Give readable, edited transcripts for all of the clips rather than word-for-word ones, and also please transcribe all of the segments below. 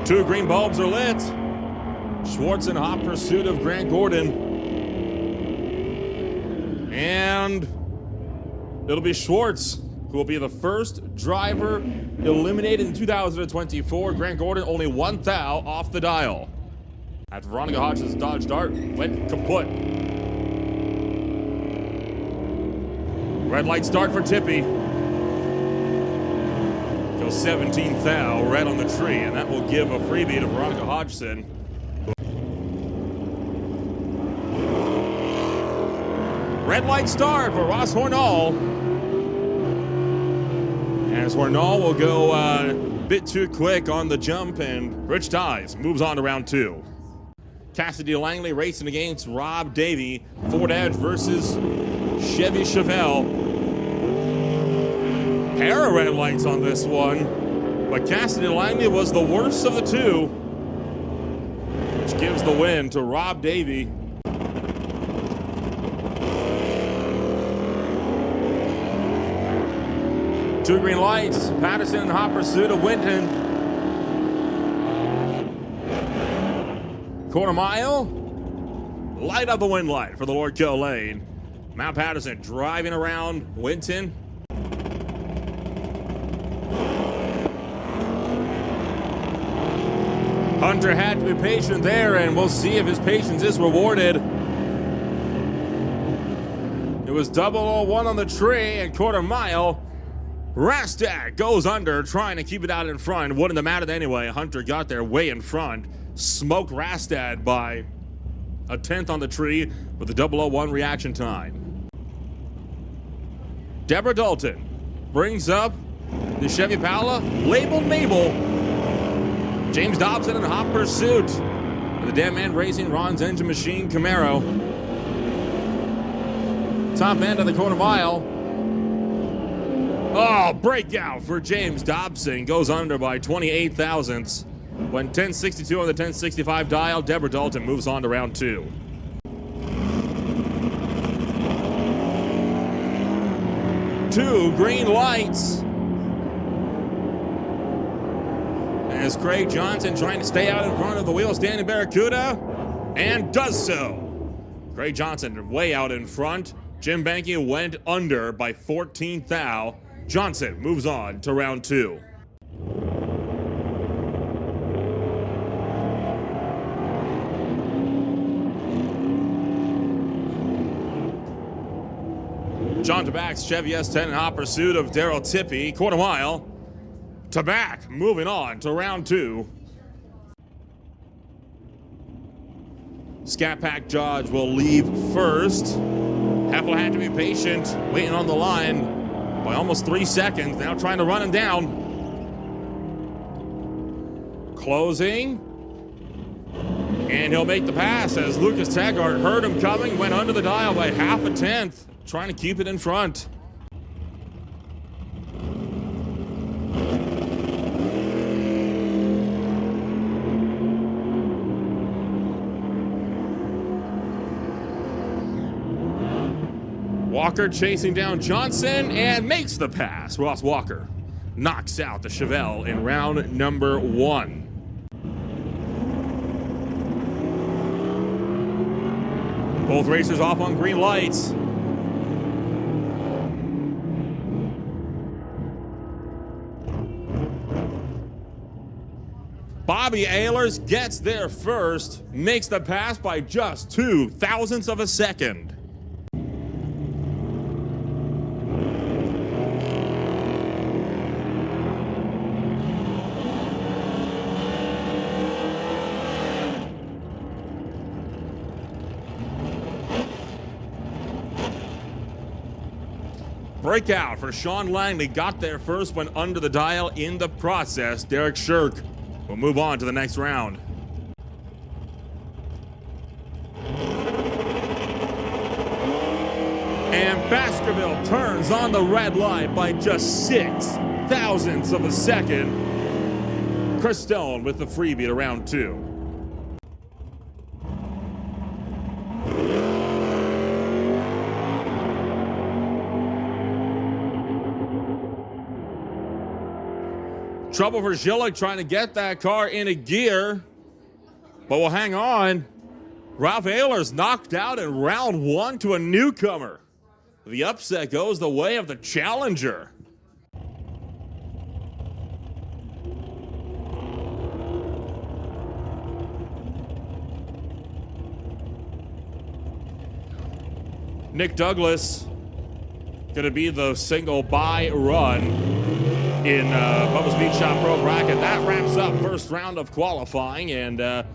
Two green bulbs are lit. Schwartz in hot pursuit of Grant Gordon. And it'll be Schwartz who will be the first driver eliminated in 2024. Grant Gordon only one thou off the dial. After Veronica Hodges' Dodge Dart went kaput. Red light start for Tippy. Goes 17th thou right on the tree, and that will give a freebie to Veronica Hodgson. Red light start for Ross Hornall. As Hornall will go a bit too quick on the jump, and Rich Ties moves on to round two. Cassidy Langley racing against Rob Davey. Ford Edge versus Chevy Chevelle. Pair of red lights on this one, but Cassidy Langley was the worst of the two, which gives the win to Rob Davey. Two green lights, Patterson in hot pursuit of Winton. Quarter mile, light up the wind light for the Lord Kill Lane. Mount Patterson driving around Winton. Hunter had to be patient there, and we'll see if his patience is rewarded. It was 001 on the tree and quarter mile. Rastad goes under, trying to keep it out in front. Wouldn't have mattered anyway. Hunter got there way in front. Smoked Rastad by a tenth on the tree with the 001 reaction time. Deborah Dalton brings up the Chevy Paola, labeled Mabel. James Dobson in hot pursuit. The Damn Man Racing Ron's Engine Machine Camaro. Top end of the quarter mile. Oh, breakout for James Dobson. Goes under by 28 thousandths. When 1062 on the 1065 dial, Deborah Dalton moves on to round two. Two green lights. As Craig Johnson trying to stay out in front of the wheel standing Barracuda, and does so. Craig Johnson way out in front. Jim Banky went under by 14 thou. Johnson moves on to round two. John Tabak's Chevy S10 in hot pursuit of Daryl Tippy. Quarter mile. Tabak moving on to round two. Scat Pack Judge will leave first. Heffel had to be patient, waiting on the line by almost 3 seconds. Now trying to run him down. Closing. And he'll make the pass as Lucas Taggart heard him coming, went under the dial by half a tenth, trying to keep it in front. Walker chasing down Johnson and makes the pass. Ross Walker knocks out the Chevelle in round number one. Both racers off on green lights. Bobby Ehlers gets there first, makes the pass by just 2 thousandths of a second. Breakout for Sean Langley, got there first, went under the dial in the process. Derek Shirk will move on to the next round. And Baskerville turns on the red light by just 6 thousandths of a second. Chris Stone with the freebie to round two. Trouble for Gillick trying to get that car into gear, but will hang on. Ralph Ehlers knocked out in round one to a newcomer. The upset goes the way of the challenger. Nick Douglas gonna be the single bye run in Bubba's Beach Shop Pro bracket. That wraps up first round of qualifying, and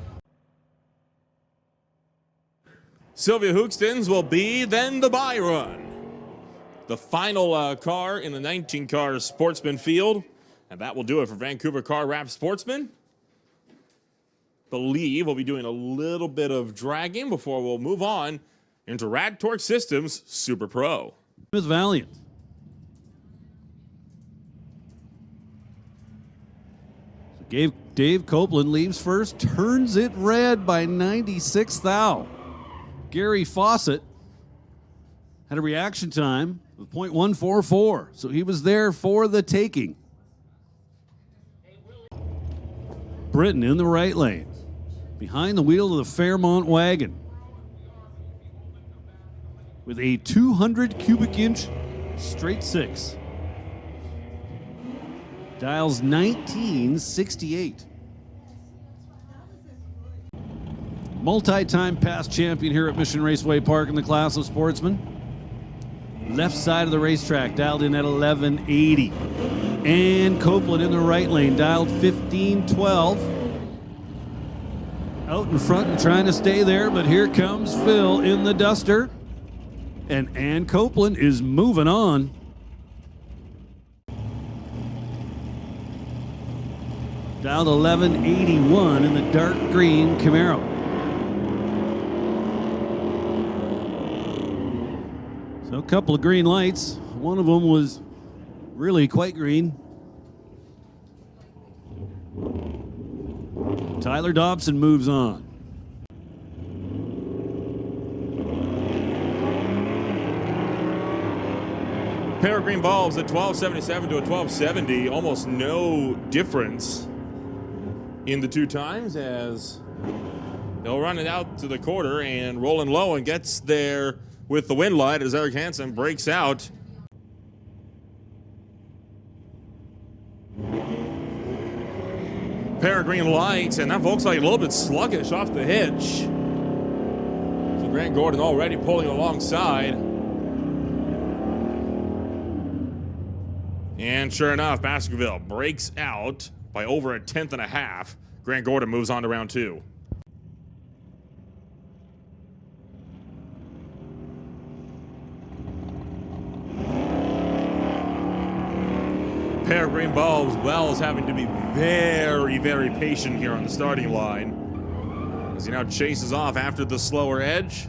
Sylvia Hookstins will be then the bye run. The final car in the 19-car Sportsman field, and that will do it for Vancouver Car Wrap Sportsman. Believe we'll be doing a little bit of dragging before we'll move on into Rad Torque Systems Super Pro. It was Valiant. So Dave Copeland leaves first, turns it red by 96 thou. Gary Fawcett had a reaction time of .144, so he was there for the taking. Britton in the right lane, behind the wheel of the Fairmont wagon, with a 200 cubic inch straight six. Dials 1968. Multi-time past champion here at Mission Raceway Park in the class of Sportsman. Left side of the racetrack, dialed in at 1180. And Copeland in the right lane, dialed 1512. Out in front and trying to stay there, but here comes Phil in the Duster. And Ann Copeland is moving on. Dialed 1181 in the dark green Camaro. So a couple of green lights. One of them was really quite green. Tyler Dobson moves on. Pair of green bulbs at 1277 to a 1270. Almost no difference in the two times as they'll run it out to the quarter and rolling low and gets there with the wind light as Eric Hansen breaks out. Pair of green lights, and that Volkswagen a little bit sluggish off the hitch. So Grant Gordon already pulling alongside. And sure enough, Baskerville breaks out by over a tenth and a half. Grant Gordon moves on to round two. Pair of green bulbs. Wells having to be very, very patient here on the starting line as he now chases off after the slower edge.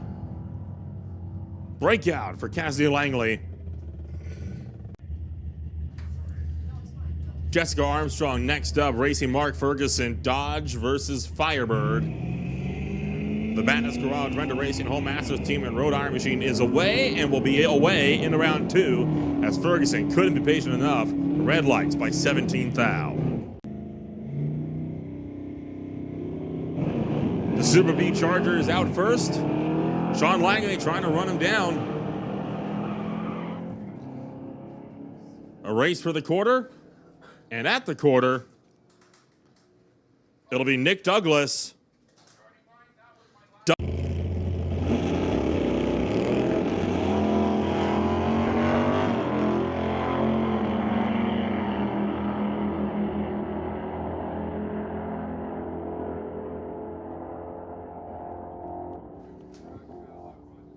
Breakout for Cassidy Langley. Jessica Armstrong next up, racing Mark Ferguson, Dodge versus Firebird. The Madness Garage Render Racing Home Masters team and Rhode Iron Machine is away and will be away in round two as Ferguson couldn't be patient enough. Red lights by 17 thou. The Super B Charger is out first. Sean Langley trying to run him down. A race for the quarter. And at the quarter, it'll be Nick Douglas.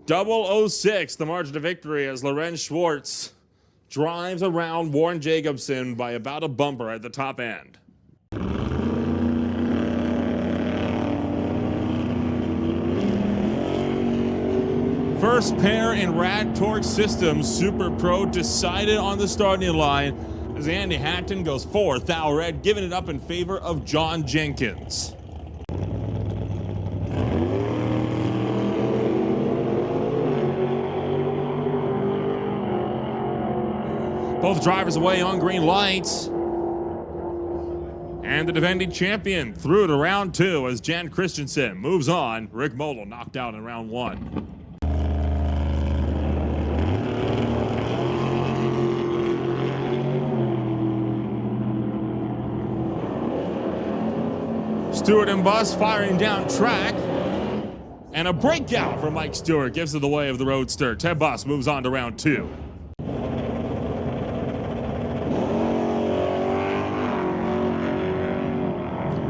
.006, the margin of victory as Lorenz Schwartz drives around Warren Jacobson by about a bumper at the top end. First pair in Rad Torque Systems Super Pro decided on the starting line as Andy Hatton goes 4 thou red, giving it up in favor of John Jenkins. Both drivers away on green lights. And the defending champion through to round 2 as Jan Christensen moves on. Rick Model knocked out in round 1. Stewart and Bus firing down track. And a breakout from Mike Stewart gives it the way of the Roadster. Ted Bus moves on to round 2.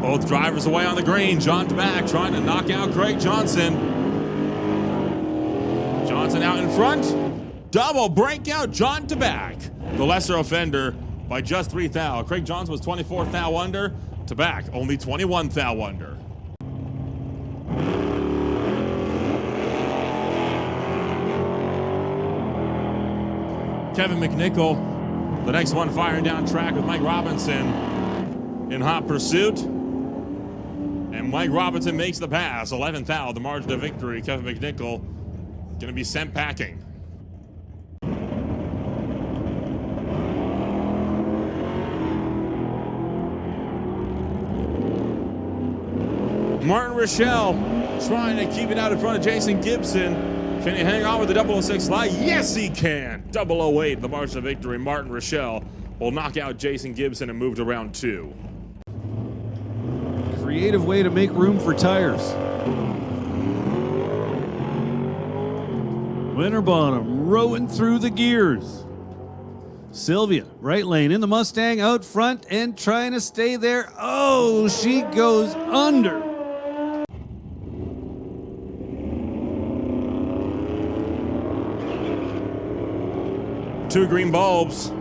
Both drivers away on the green. John DeBack trying to knock out Craig Johnson. Johnson out in front. Double breakout, John DeBack. The lesser offender by just 3 thou. Craig Johnson was 24 thou under. DeBack only 21 thou under. Kevin McNichol, the next one firing down track with Mike Robinson in hot pursuit. And Mike Robinson makes the pass, 11th thou, the margin of victory. Kevin McNichol going to be sent packing. Martin Rochelle trying to keep it out in front of Jason Gibson. Can he hang on with the 006 slide? Yes, he can. 008, the margin of victory. Martin Rochelle will knock out Jason Gibson and move to round 2. Creative way to make room for tires. Winterbottom rowing through the gears. Sylvia, right lane in the Mustang out front and trying to stay there. Oh, she goes under. Two green bulbs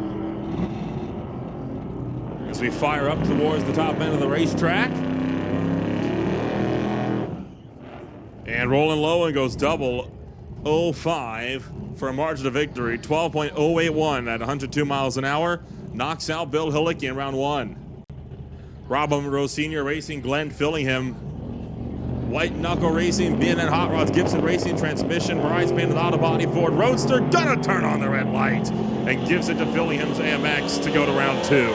as we fire up towards the top end of the racetrack. And rolling low and goes 005 for a margin of victory. 12.081 at 102 miles an hour. Knocks out Bill Hillicky in round 1. Rob Monroe Sr. Racing, Glenn Fillingham. White Knuckle Racing, B&N Hot Rods, Gibson Racing, Transmission, Horizon Painted Auto Body, Ford Roadster, gonna turn on the red light and gives it to Fillingham's AMX to go to round 2.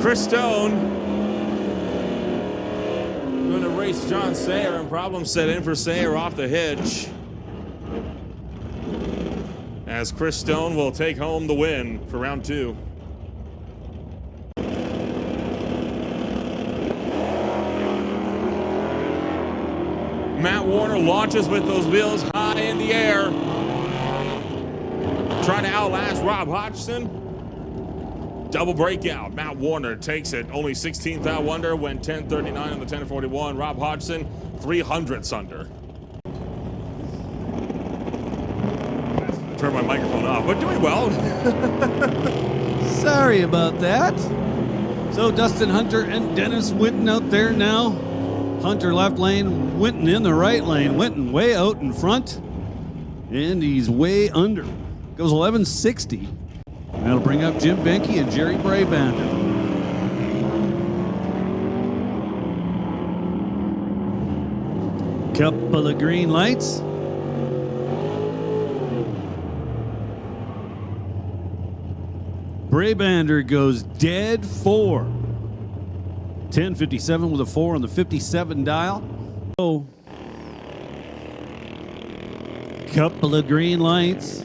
Chris Stone going to race John Sayer, and problems set in for Sayer off the hitch, as Chris Stone will take home the win for round 2. Matt Warner launches with those wheels high in the air, trying to outlast Rob Hodgson. Double breakout. Matt Warner takes it. Only 16th thou under, went 10:39 on the 10:41. Rob Hodgson, 300ths under. Turn my microphone off, but doing well. Sorry about that. So Dustin Hunter and Dennis Winton out there now. Hunter left lane, Winton in the right lane. Winton way out in front, and he's way under. Goes 1160. That'll bring up Jim Benke and Jerry Brabander. Couple of green lights. Brabander goes dead 4. 1057 with a 4 on the 57 dial. Oh, couple of green lights.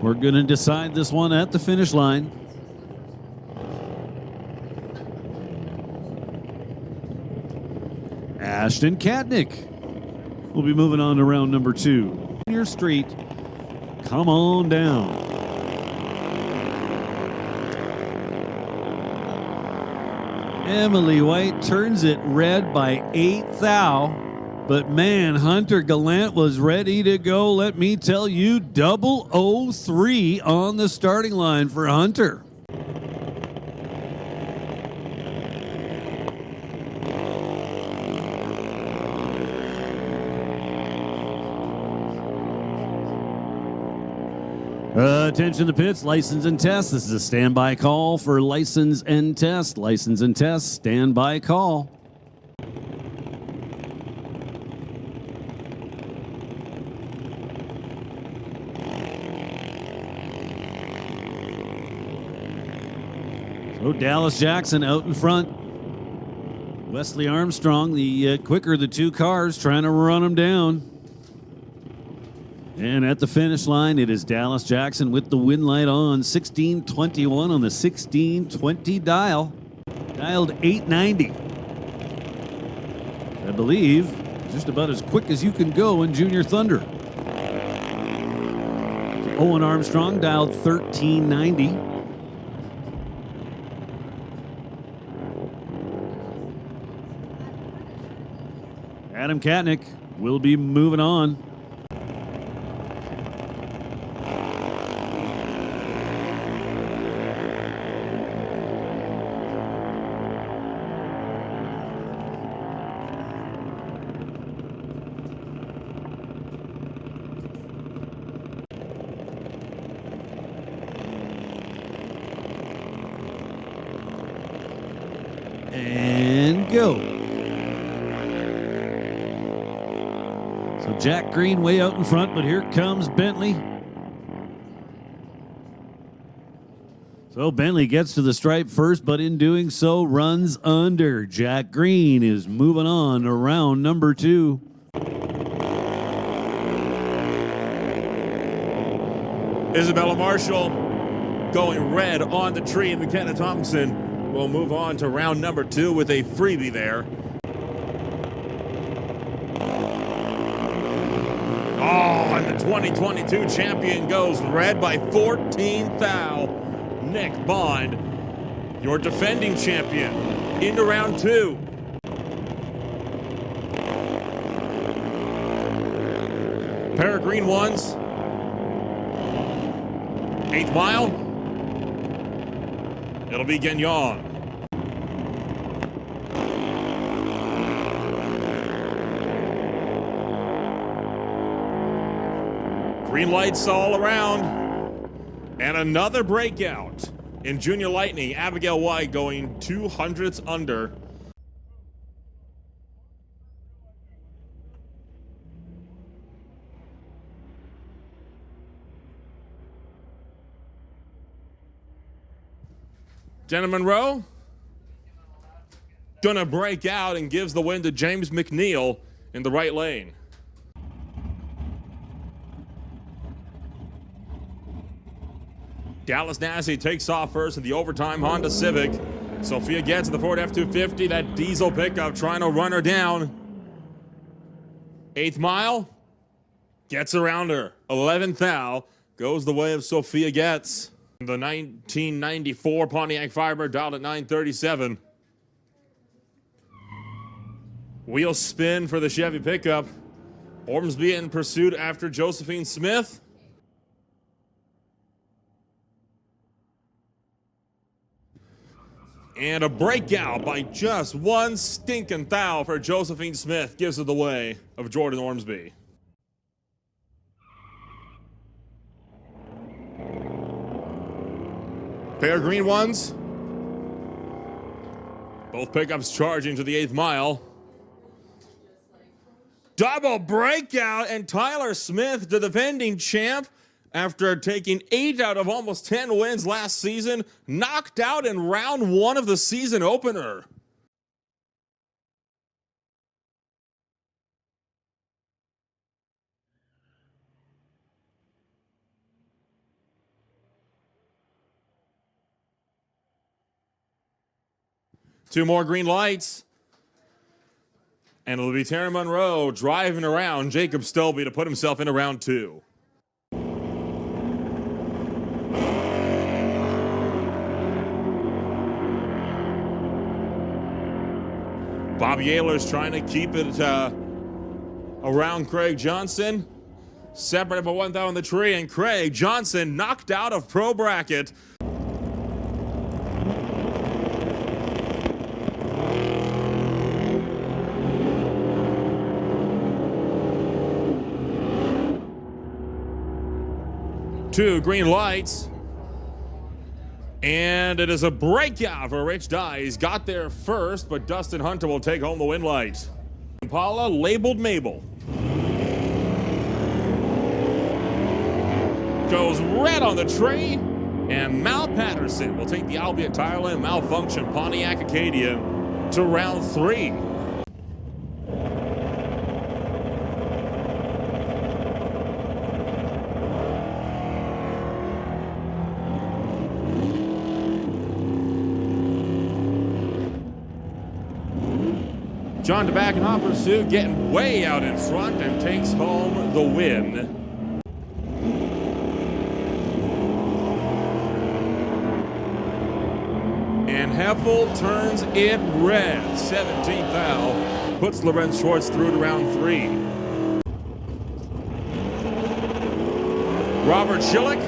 We're going to decide this one at the finish line. Ashton Katnick will be moving on to round number 2. Your street, come on down. Emily White turns it red by 8 thou. But man, Hunter Gallant was ready to go. Let me tell you, 003 on the starting line for Hunter. Attention to the pits, license and test. This is a standby call for license and test. License and test, standby call. So Dallas Jackson out in front. Wesley Armstrong, the quicker of the two cars, trying to run him down. And at the finish line, it is Dallas Jackson with the win light on. 16:21 on the 16:20 dial. Dialed 890. I believe just about as quick as you can go in Junior Thunder. Owen Armstrong dialed 1390. Adam Katnick will be moving on. And go. So Jack Green way out in front, but here comes Bentley. So Bentley gets to the stripe first, but in doing so runs under. Jack Green is moving on to round number 2. Isabella Marshall going red on the tree. McKenna Thompson will move on to round number 2 with a freebie there. Oh, and the 2022 champion goes red by 14 thou. Nick Bond, your defending champion, into round 2. Pair of green ones. 8th mile. It'll be Gagnon. Green lights all around. And another breakout in Junior Lightning. Abigail White going 200ths under. Jenna Monroe gonna break out and gives the win to James McNeil in the right lane. Dallas Nassie takes off first in the overtime Honda Civic. Sophia gets in the Ford F-250, that diesel pickup trying to run her down. 8th mile, gets around her. 11th thou, goes the way of Sophia Getz. The 1994 Pontiac Firebird dialed at 937. Wheel spin for the Chevy pickup. Ormsby in pursuit after Josephine Smith. And a breakout by just one stinking thou for Josephine Smith gives it the way of Jordan Ormsby. Pair of green ones. Both pickups charging to the 8th mile. Double breakout, and Tyler Smith, the defending champ, after taking 8 out of almost 10 wins last season, knocked out in round 1 of the season opener. Two more green lights. And it'll be Tara Monroe driving around Jacob Stolby to put himself into round 2. Bobby Ayler's trying to keep it around Craig Johnson. Separated by 1 thou in the tree, and Craig Johnson knocked out of pro bracket. Two green lights. And it is a breakout for Rich Dye. He's got there first, but Dustin Hunter will take home the win light. Impala labeled Mabel. Goes red on the tree. And Mal Patterson will take the albeit entirely malfunction Pontiac Acadia to round 3. John DeBack in hot pursuit, getting way out in front and takes home the win. And Heffel turns it red. 17th foul puts Lorenz Schwartz through to round 3. Robert Schillick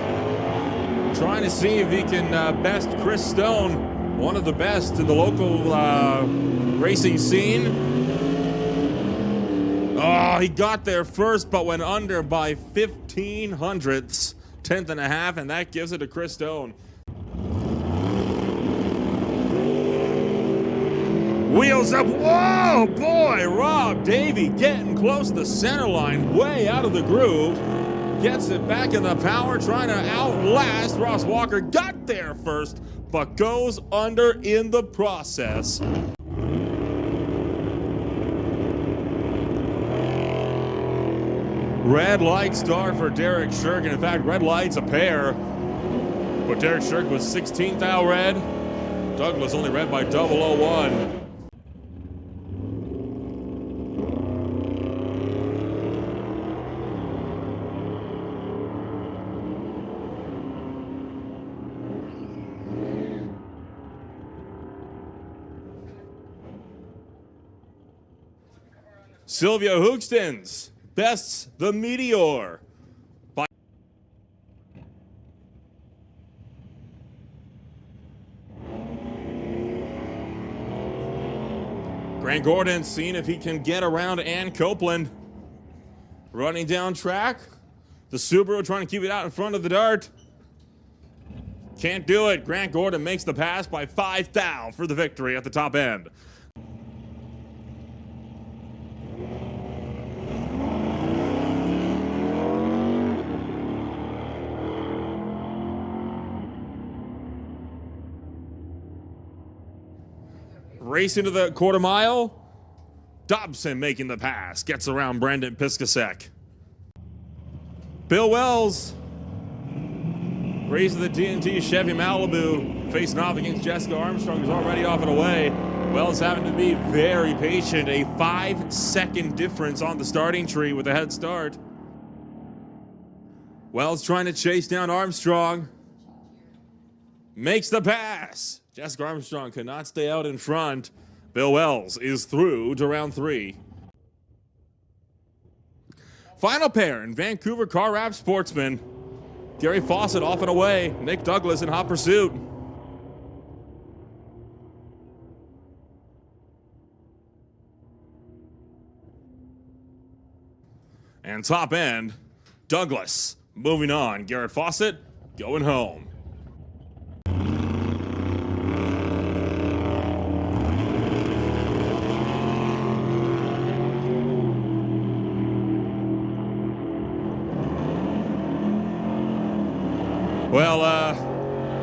trying to see if he can best Chris Stone, one of the best in the local racing scene. Oh, he got there first, but went under by 15 hundredths, 10th and a half, and that gives it to Chris Stone. Wheels up, whoa, boy, Rob Davey getting close to the center line, way out of the groove. Gets it back in the power, trying to outlast. Ross Walker got there first, but goes under in the process. Red light start for Derek Shirk, and in fact, red light's a pair. But Derek Shirk was 16th out red. Douglas only red by 001. Sylvia Hoogstens bests the Meteor. Grant Gordon seeing if he can get around Ann Copeland. Running down track. The Subaru trying to keep it out in front of the Dart. Can't do it. Grant Gordon makes the pass by 5 thou for the victory at the top end. Racing to the quarter mile. Dobson making the pass. Gets around Brandon Piskasek. Bill Wells. Racing the TNT Chevy Malibu. Facing off against Jessica Armstrong, who's already off and away. Wells having to be very patient. A 5-second difference on the starting tree with a head start. Wells trying to chase down Armstrong. Makes the pass. Jessica Armstrong could not stay out in front. Bill Wells is through to round 3. Final pair in Vancouver Car Wrap Sportsman. Gary Fawcett off and away. Nick Douglas in hot pursuit. And top end, Douglas moving on. Garrett Fawcett going home. Well,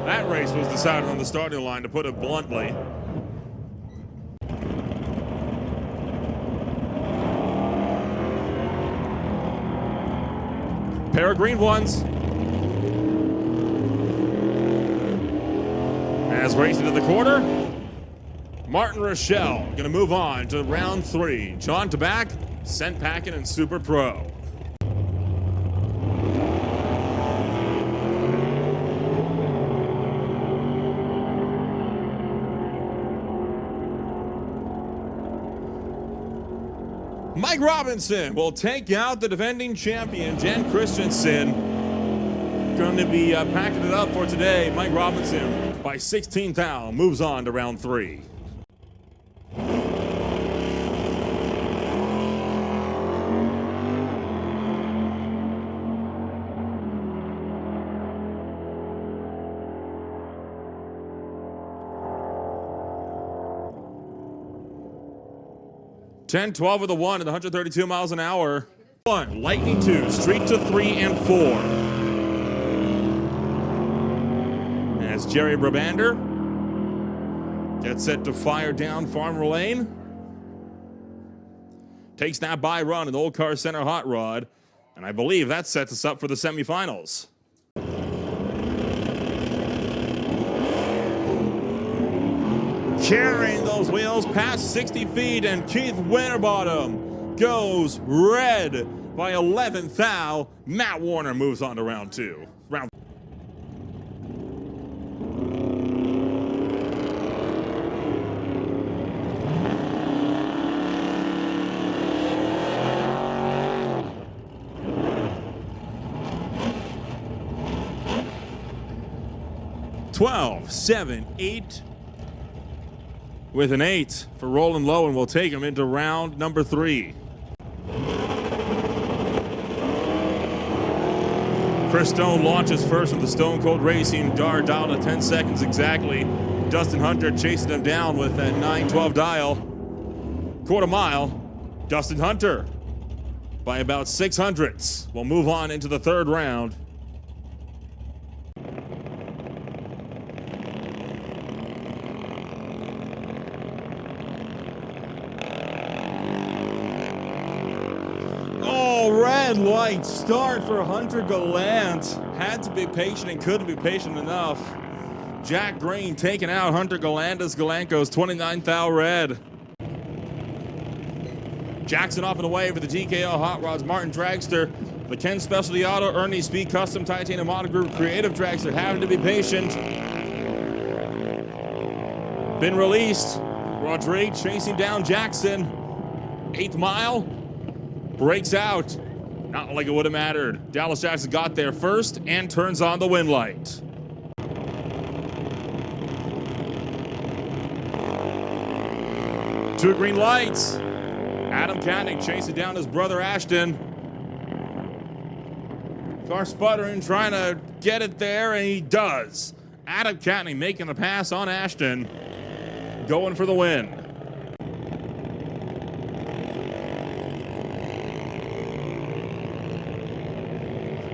that race was decided on the starting line, to put it bluntly. Pair of green ones. As racing to the quarter, Martin Rochelle going to move on to round 3. John DeBack, Sent Packin, and Super Pro. Mike Robinson will take out the defending champion, Jen Christensen. Going to be packing it up for today. Mike Robinson, by 16 thou, moves on to round 3. Ten, 12 with a 1 at 132 miles an hour. 1, Lightning 2, Street to 3 and 4. as Jerry Brabander gets set to fire down Farmer Lane. Takes that by run in the Old Car Center hot rod, and I believe that sets us up for the semifinals. Carrying those wheels past 60 feet, and Keith Winterbottom goes red by 11th thou. Matt Warner moves on to round 2. Round 12, 7, 8 with an 8 for Roland Lowe, and we'll take him into round number 3. Chris Stone launches first with the Stone Cold Racing dart dialed at 10 seconds exactly. Dustin Hunter chasing him down with that 9:12 dial. Quarter mile, Dustin Hunter by about 600ths. We'll move on into the 3rd round. Red light start for Hunter Gallant. Had to be patient and couldn't be patient enough. Jack Green taking out Hunter Gallant as Gallant goes 29 thou red. Jackson off and away for the TKO Hot Rods Martin Dragster. The Ken Specialty Auto, Ernie Speed Custom Titanium Auto Group Creative Dragster having to be patient. Been released. Rodrigue chasing down Jackson. 8th mile. Breaks out. Not like it would have mattered. Dallas Jackson got there first and turns on the wind light. Two green lights. Adam Katnick chasing down his brother Ashton. Car sputtering, trying to get it there, and he does. Adam Katnick making the pass on Ashton. Going for the win.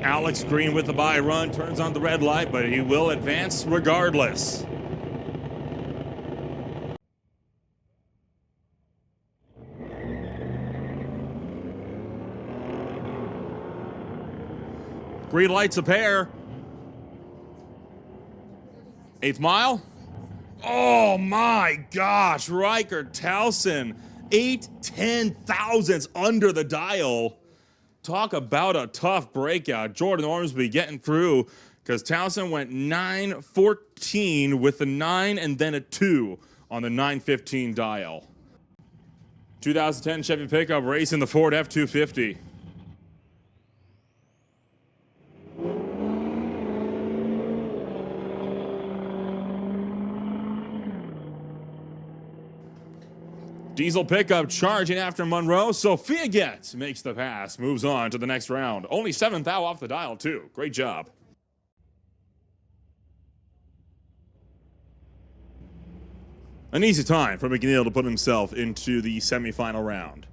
Alex Green with the by run, turns on the red light, but he will advance regardless. Green lights a pair. 8th mile. Oh my gosh, Riker Towson, 8/10 thousandths under the dial. Talk about a tough breakout. Jordan Ormsby getting through because Towson went 9:14 with a 9 and then a 2 on the 9:15 dial. 2010 Chevy pickup racing the Ford F-250. Diesel pickup charging after Monroe. Sophia Getz makes the pass, moves on to the next round. Only 7th thou off the dial, too. Great job. An easy time for McNeil to put himself into the semifinal round.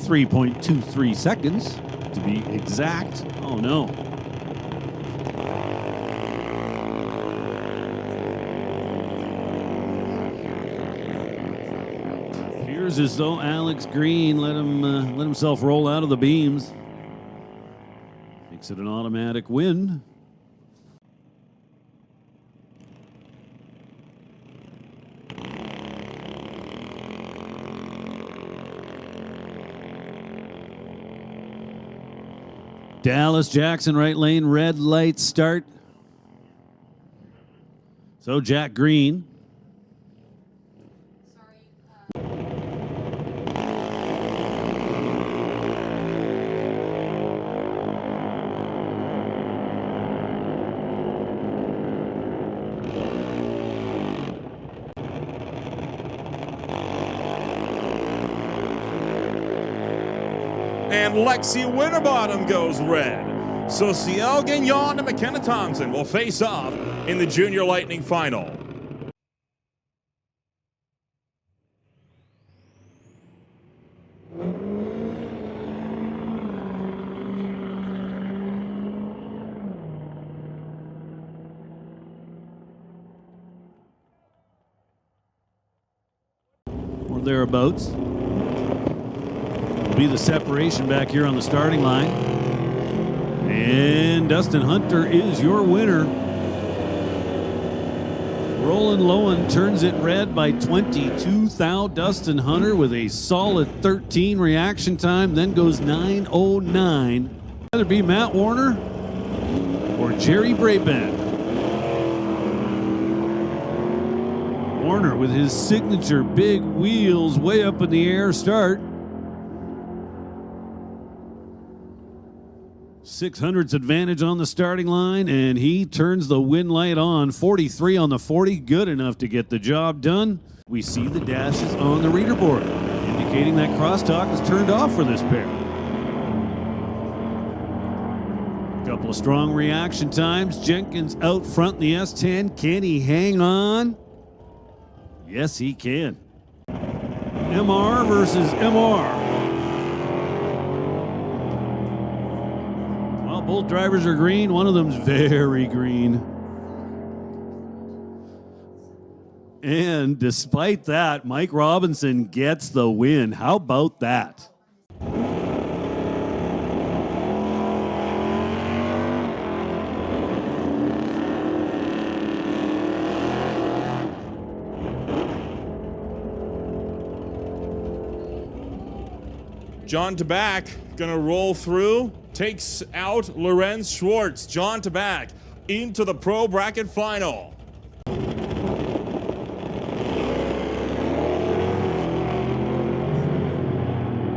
.23 seconds to be exact. Oh no. Appears as though Alex Green let himself roll out of the beams. Makes it an automatic win. Dallas Jackson, right lane, red light start. So Jack Green. And Lexi Winterbottom goes red. So Ciel Gagnon and McKenna Thompson will face off in the Junior Lightning Final. Or thereabouts. Will be the separation back here on the starting line. And Dustin Hunter is your winner. Roland Lowen turns it red by 22 thou. Dustin Hunter with a solid 13 reaction time, then goes 9:09. Either be Matt Warner or Jerry Brabant. Warner with his signature big wheels way up in the air start. 600's advantage on the starting line, and he turns the win light on. 43 on the 40, good enough to get the job done. We see the dashes on the reader board, indicating that crosstalk is turned off for this pair. Couple of strong reaction times. Jenkins out front in the S10. Can he hang on? Yes, he can. MR versus MR. Well, both drivers are green. One of them's very green. And despite that, Mike Robinson gets the win. How about that? John Tabak gonna roll through, takes out Lorenz Schwartz. John Tabak into the pro bracket final.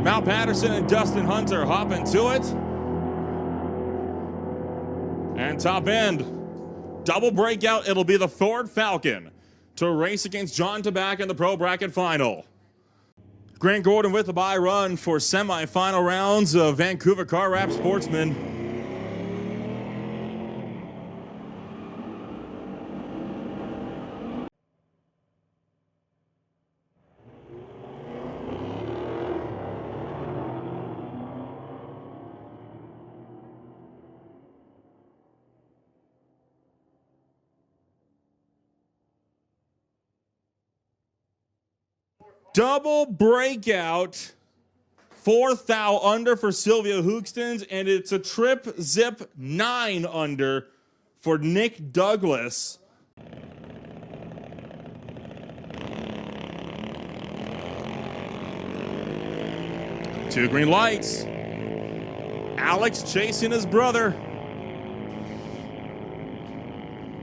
Mal Patterson and Dustin Hunter hop into it. And top end, double breakout. It'll be the Ford Falcon to race against John Tabak in the pro bracket final. Grant Gordon with the bye run for semifinal rounds of Vancouver Car Wrap Sportsman. Double breakout, 4th thou under for Sylvia Hookstons, and it's a trip zip 9 under for Nick Douglas. Two green lights. Alex chasing his brother.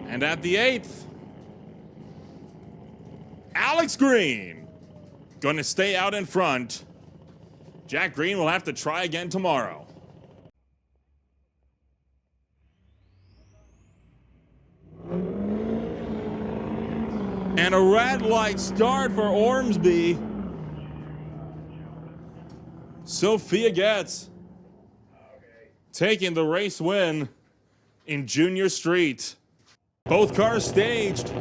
And at the 8th, Alex Green going to stay out in front. Jack Green will have to try again tomorrow. And a red light start for Ormsby. Sophia Getz taking the race win in Junior Street. Both cars staged.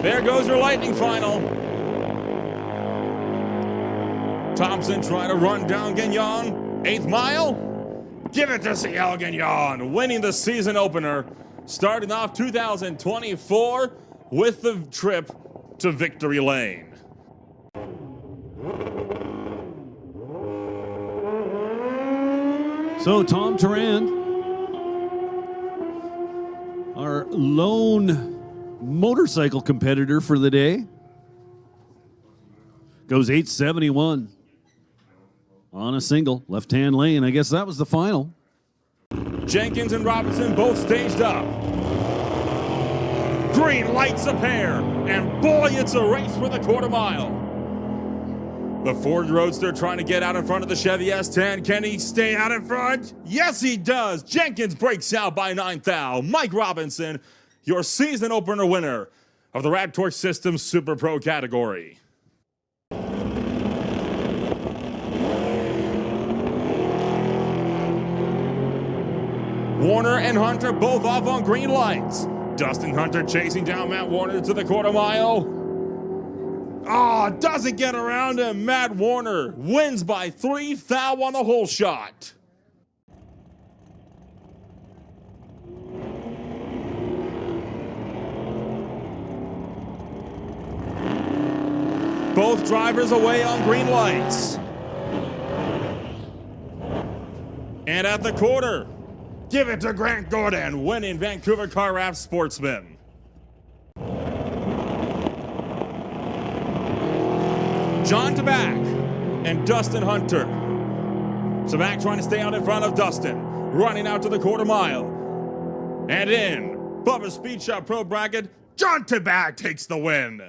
There goes her lightning final. Thompson trying to run down Gagnon. 8th mile. Give it to Ciel Gagnon, winning the season opener, starting off 2024 with the trip to Victory Lane. So Tom Tarand, our lone motorcycle competitor for the day, goes 871 on a single left-hand lane. I guess that was the final. Jenkins and Robinson both staged up. Green lights a pair, and boy, it's a race for the quarter mile. The Ford Roadster trying to get out in front of the Chevy S10. Can he stay out in front? Yes, he does. Jenkins breaks out by 9 thou. Mike Robinson, your season opener winner of the Rad Torque Systems Super Pro category. Warner and Hunter both off on green lights. Dustin Hunter chasing down Matt Warner to the quarter mile. Doesn't get around him. Matt Warner wins by 3 thou on the hole shot. Both drivers away on green lights. And at the quarter, give it to Grant Gordon, winning Vancouver Car Wrap Sportsman. John Tabak and Dustin Hunter. Tabak trying to stay out in front of Dustin, running out to the quarter mile. And in Bubba's Speed Shop Pro Bracket, John Tabak takes the win.